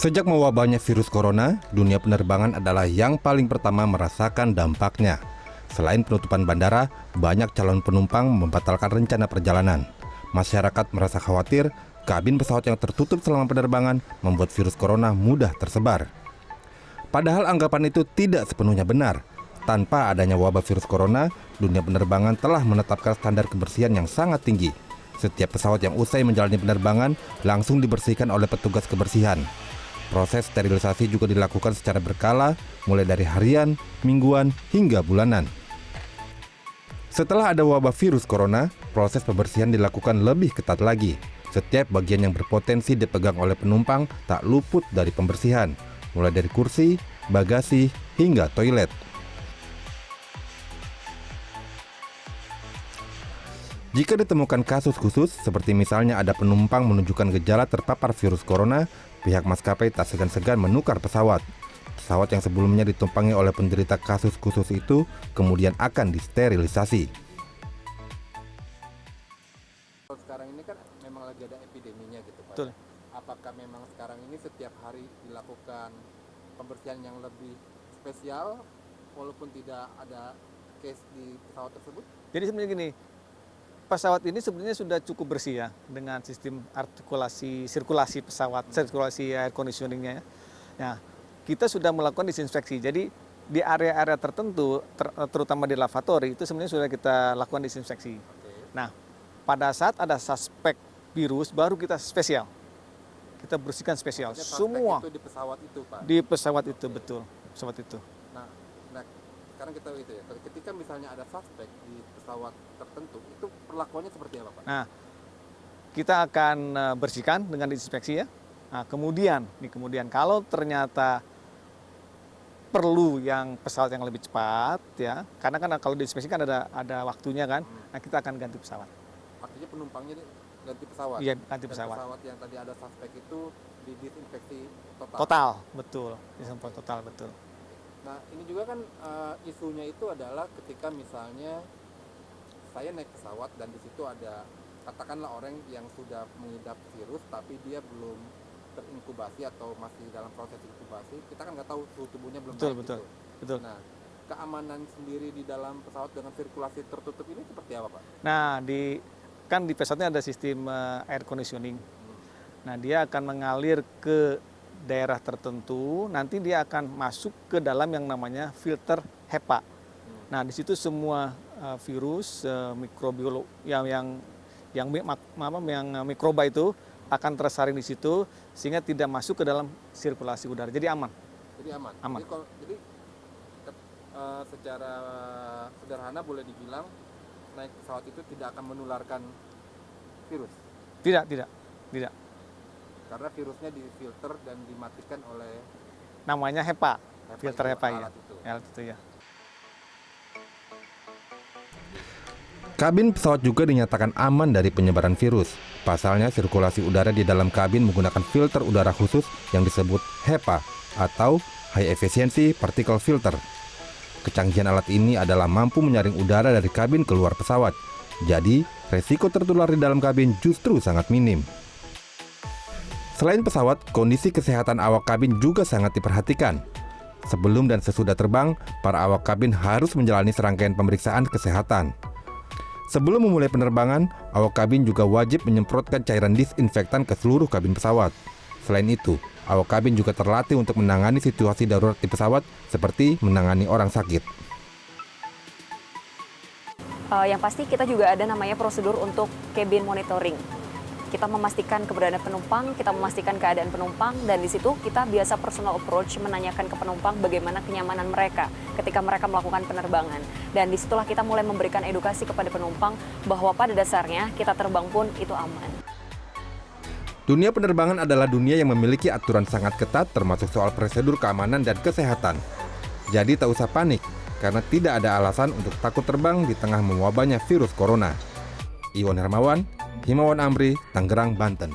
Sejak mewabahnya virus corona, dunia penerbangan adalah yang paling pertama merasakan dampaknya. Selain penutupan bandara, banyak calon penumpang membatalkan rencana perjalanan. Masyarakat merasa khawatir, kabin pesawat yang tertutup selama penerbangan membuat virus corona mudah tersebar. Padahal anggapan itu tidak sepenuhnya benar. Tanpa adanya wabah virus corona, dunia penerbangan telah menetapkan standar kebersihan yang sangat tinggi. Setiap pesawat yang usai menjalani penerbangan langsung dibersihkan oleh petugas kebersihan. Proses sterilisasi juga dilakukan secara berkala, mulai dari harian, mingguan, hingga bulanan. Setelah ada wabah virus corona, proses pembersihan dilakukan lebih ketat lagi. Setiap bagian yang berpotensi dipegang oleh penumpang tak luput dari pembersihan, mulai dari kursi, bagasi, hingga toilet. Jika ditemukan kasus khusus, seperti misalnya ada penumpang menunjukkan gejala terpapar virus corona, pihak maskapai tak segan-segan menukar pesawat. Pesawat yang sebelumnya ditumpangi oleh penderita kasus khusus itu kemudian akan disterilisasi. Sekarang ini kan memang lagi ada epideminya gitu Pak. Betul. Apakah memang sekarang ini setiap hari dilakukan pembersihan yang lebih spesial walaupun tidak ada case di pesawat tersebut? Jadi sebenarnya gini, pesawat ini sebenarnya sudah cukup bersih ya dengan sistem sirkulasi pesawat, sirkulasi air conditioningnya ya. Nah, kita sudah melakukan disinfeksi. Jadi di area-area tertentu, terutama di lavatory itu sebenarnya sudah kita lakukan disinfeksi. Nah, pada saat ada suspek virus baru kita spesial. Kita bersihkan spesial. Semua itu di pesawat itu Pak. di pesawat itu betul, pesawat itu. Nah, sekarang kita itu ya. Ketika misalnya ada suspek di pesawat tertentu, itu perlakuannya seperti apa Pak? Nah, kita akan bersihkan dengan disinfeksi ya. Nah, kemudian kalau ternyata perlu yang pesawat yang lebih cepat ya, karena kan kalau disinfeksi kan ada waktunya kan. Nah, kita akan ganti pesawat. Artinya penumpangnya ganti pesawat. Iya, ganti pesawat. Pesawat yang tadi ada suspek itu didisinfeksi total. Total, betul. Disinfeksi total, betul. Nah, ini juga kan isunya itu adalah ketika misalnya saya naik pesawat dan di situ ada katakanlah orang yang sudah mengidap virus tapi dia belum terinkubasi atau masih dalam proses inkubasi, kita kan nggak tahu suhu tubuhnya belum Betul, naik betul, gitu. betul. Nah, keamanan sendiri di dalam pesawat dengan sirkulasi tertutup ini seperti apa Pak? Nah, di pesawatnya ada sistem air conditioning. Nah, dia akan mengalir ke daerah tertentu, nanti dia akan masuk ke dalam yang namanya filter HEPA. Nah, di situ semua virus, mikrobiolog yang mikroba itu akan tersaring di situ sehingga tidak masuk ke dalam sirkulasi udara. Jadi aman. Jadi aman. Aman. Jadi secara sederhana boleh dibilang naik pesawat itu tidak akan menularkan virus. Tidak. Karena virusnya difilter dan dimatikan oleh Namanya HEPA, filter HEPA ya. alat itu. Alat itu ya. Kabin pesawat juga dinyatakan aman dari penyebaran virus. Pasalnya, sirkulasi udara di dalam kabin menggunakan filter udara khusus yang disebut HEPA atau High Efficiency Particle Filter. Kecanggihan alat ini adalah mampu menyaring udara dari kabin keluar pesawat. Jadi, resiko tertular di dalam kabin justru sangat minim. Selain pesawat, kondisi kesehatan awak kabin juga sangat diperhatikan. Sebelum dan sesudah terbang, para awak kabin harus menjalani serangkaian pemeriksaan kesehatan. Sebelum memulai penerbangan, awak kabin juga wajib menyemprotkan cairan disinfektan ke seluruh kabin pesawat. Selain itu, awak kabin juga terlatih untuk menangani situasi darurat di pesawat seperti menangani orang sakit. Yang pasti kita juga ada namanya prosedur untuk cabin monitoring. Kita memastikan keberadaan penumpang, kita memastikan keadaan penumpang, dan di situ kita biasa personal approach menanyakan ke penumpang bagaimana kenyamanan mereka ketika mereka melakukan penerbangan. Dan disitulah kita mulai memberikan edukasi kepada penumpang bahwa pada dasarnya kita terbang pun itu aman. Dunia penerbangan adalah dunia yang memiliki aturan sangat ketat termasuk soal prosedur keamanan dan kesehatan. Jadi tak usah panik, karena tidak ada alasan untuk takut terbang di tengah mewabahnya virus corona. Iwan Hermawan, Himawan Amri, Tangerang, Banten.